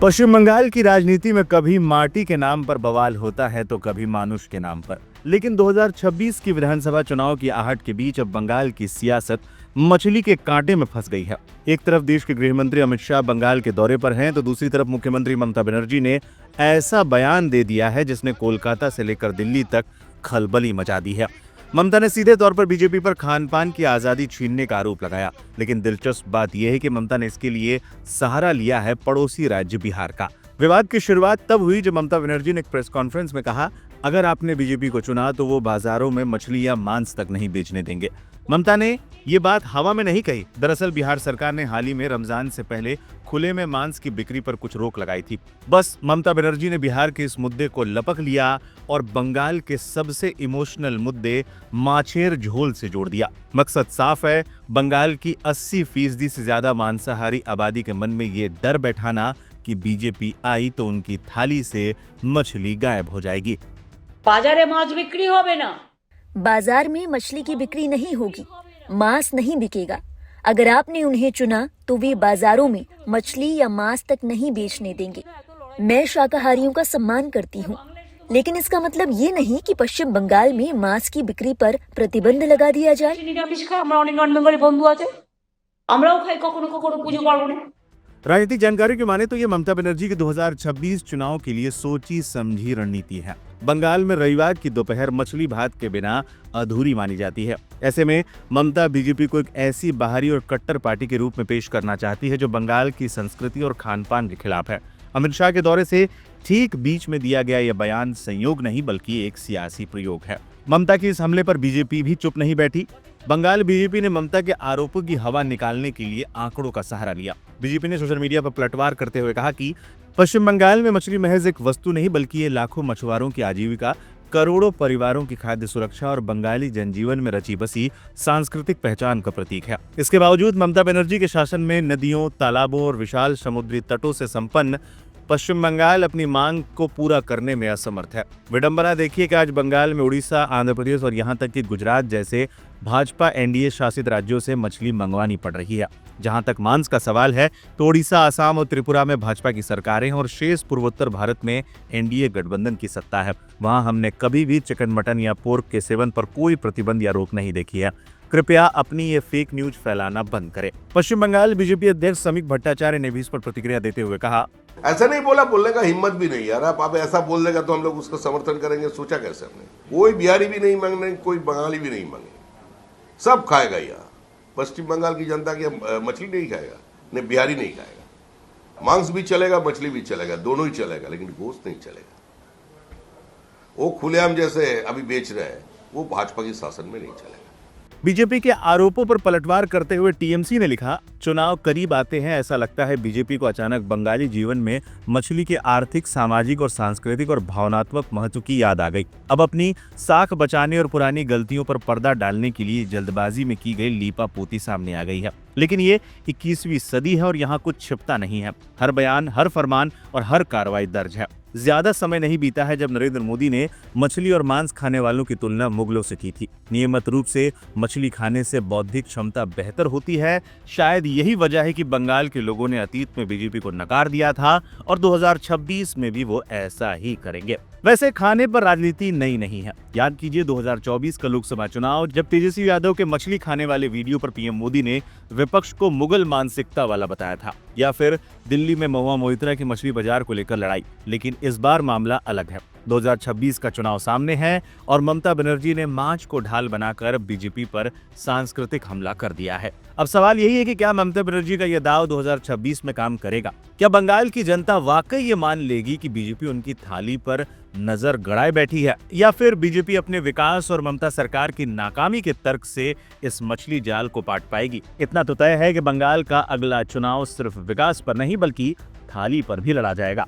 पश्चिम बंगाल की राजनीति में कभी माटी के नाम पर बवाल होता है तो कभी मानुष के नाम पर। लेकिन 2026 की विधानसभा चुनाव की आहट के बीच अब बंगाल की सियासत मछली के कांटे में फंस गई है। एक तरफ देश के गृह मंत्री अमित शाह बंगाल के दौरे पर हैं, तो दूसरी तरफ मुख्यमंत्री ममता बनर्जी ने ऐसा बयान दे दिया है जिसने कोलकाता से लेकर दिल्ली तक खलबली मचा दी है। ममता ने सीधे तौर पर बीजेपी पर खान पान की आजादी छीनने का आरोप लगाया, लेकिन दिलचस्प बात यह है कि ममता ने इसके लिए सहारा लिया है पड़ोसी राज्य बिहार का। विवाद की शुरुआत तब हुई जब ममता बनर्जी ने एक प्रेस कॉन्फ्रेंस में कहा, अगर आपने बीजेपी को चुना तो वो बाजारों में मछली या मांस तक नहीं बेचने देंगे। ममता ने ये बात हवा में नहीं कही। दरअसल बिहार सरकार ने हाल ही में रमजान से पहले खुले में मांस की बिक्री पर कुछ रोक लगाई थी। बस ममता बनर्जी ने बिहार के इस मुद्दे को लपक लिया और बंगाल के सबसे इमोशनल मुद्दे माछेर झोल से जोड़ दिया। मकसद साफ है, बंगाल की 80% से ज्यादा मांसाहारी आबादी के मन में ये डर बैठाना कि बीजेपी आई तो उनकी थाली से मछली गायब हो जाएगी। बाजारे माछ बिक्री होबे ना, बाजार में मछली की बिक्री नहीं होगी, मांस नहीं बिकेगा। अगर आपने उन्हें चुना तो वे बाजारों में मछली या मांस तक नहीं बेचने देंगे। मैं शाकाहारियों का सम्मान करती हूँ, लेकिन इसका मतलब ये नहीं कि पश्चिम बंगाल में मांस की बिक्री पर प्रतिबंध लगा दिया जाए। নিরামিষ খাই, আমরা অনেক নন বেঙ্গলি বন্ধু আছে, আমরাও খাই, কখনো কখনো পুজো পার্বণে। राजनीतिक जानकारी की माने तो ये ममता बनर्जी के 2026 चुनाव के लिए सोची समझी रणनीति है। बंगाल में रविवार की दोपहर मछली भात के बिना अधूरी मानी जाती है। ऐसे में ममता बीजेपी को एक ऐसी बाहरी और कट्टर पार्टी के रूप में पेश करना चाहती है जो बंगाल की संस्कृति और खान पान के खिलाफ है। अमित शाह के दौरे से ठीक बीच में दिया गया यह बयान संयोग नहीं बल्कि एक सियासी प्रयोग है। ममता के इस हमले पर बीजेपी भी चुप नहीं बैठी। बंगाल बीजेपी ने ममता के आरोपों की हवा निकालने के लिए आंकड़ों का सहारा लिया। बीजेपी ने सोशल मीडिया पर पलटवार करते हुए कहा कि पश्चिम बंगाल में मछली महज एक वस्तु नहीं बल्कि ये लाखों मछुआरों की आजीविका, करोड़ों परिवारों की खाद्य सुरक्षा और बंगाली जनजीवन में रची बसी सांस्कृतिक पहचान का प्रतीक है। इसके बावजूद ममता बनर्जी के शासन में नदियों, तालाबों और विशाल समुद्री तटों से संपन्न पश्चिम बंगाल अपनी मांग को पूरा करने में असमर्थ है। विडंबना देखिए कि आज बंगाल में उड़ीसा, आंध्र प्रदेश और यहाँ तक कि गुजरात जैसे भाजपा एनडीए शासित राज्यों से मछली मंगवानी पड़ रही है। जहां तक मांस का सवाल है तो ओडिशा, असम और त्रिपुरा में भाजपा की सरकारें हैं और शेष पूर्वोत्तर भारत में एनडीए गठबंधन की सत्ता है। वहां हमने कभी भी चिकन, मटन या पोर्क के सेवन पर कोई प्रतिबंध या रोक नहीं देखी है। कृपया अपनी ये फेक न्यूज फैलाना बंद करें। पश्चिम बंगाल बीजेपी अध्यक्ष समीक भट्टाचार्य ने भी इस पर प्रतिक्रिया देते हुए कहा, ऐसा नहीं बोला, बोलने का हिम्मत भी नहीं यार। आप ऐसा बोल देगा तो हम लोग उसका समर्थन करेंगे, सोचा कैसे हमने? कोई बिहारी भी नहीं मांगने, कोई बंगाली भी नहीं मांगे, सब खाएगा यार। पश्चिम बंगाल की जनता की मछली नहीं खाएगा, नहीं बिहारी नहीं खाएगा। मांस भी चलेगा, मछली भी चलेगा, दोनों ही चलेगा, लेकिन गोश्त नहीं चलेगा। वो खुलेआम जैसे अभी बेच रहे हैं, वो भाजपा के शासन में नहीं चलेगा। बीजेपी के आरोपों पर पलटवार करते हुए टीएमसी ने लिखा, चुनाव करीब आते हैं, ऐसा लगता है बीजेपी को अचानक बंगाली जीवन में मछली के आर्थिक, सामाजिक और सांस्कृतिक और भावनात्मक महत्व की याद आ गई। अब अपनी साख बचाने और पुरानी गलतियों पर पर्दा डालने के लिए जल्दबाजी में की गई लीपापोती सामने आ गई है। लेकिन ये 21वीं सदी है और यहाँ कुछ छिपता नहीं है। हर बयान, हर फरमान और हर कार्रवाई दर्ज है। ज्यादा समय नहीं बीता है जब नरेंद्र मोदी ने मछली और मांस खाने वालों की तुलना मुगलों से की थी। नियमित रूप से मछली खाने से बौद्धिक क्षमता बेहतर होती है। शायद यही वजह है कि बंगाल के लोगों ने अतीत में बीजेपी को नकार दिया था और 2026 में भी वो ऐसा ही करेंगे। वैसे खाने पर राजनीति नई नहीं है। याद कीजिए 2024 का लोकसभा चुनाव, जब तेजस्वी यादव के मछली खाने वाले वीडियो पर पीएम मोदी ने विपक्ष को मुगल मानसिकता वाला बताया था, या फिर दिल्ली में महुआ मोइत्रा की मछली बाजार को लेकर लड़ाई। लेकिन इस बार मामला अलग है। 2026 का चुनाव सामने है और ममता बनर्जी ने मांच को ढाल बनाकर बीजेपी पर सांस्कृतिक हमला कर दिया है। अब सवाल यही है कि क्या ममता बनर्जी का यह दाव 2026 में काम करेगा? क्या बंगाल की जनता वाकई ये मान लेगी कि बीजेपी उनकी थाली पर नजर गड़ाए बैठी है, या फिर बीजेपी अपने विकास और ममता सरकार की नाकामी के तर्क से इस मछली जाल को पाट पाएगी? इतना तो तय है कि बंगाल का अगला चुनाव सिर्फ विकास पर नहीं बल्कि थाली पर भी लड़ा जाएगा।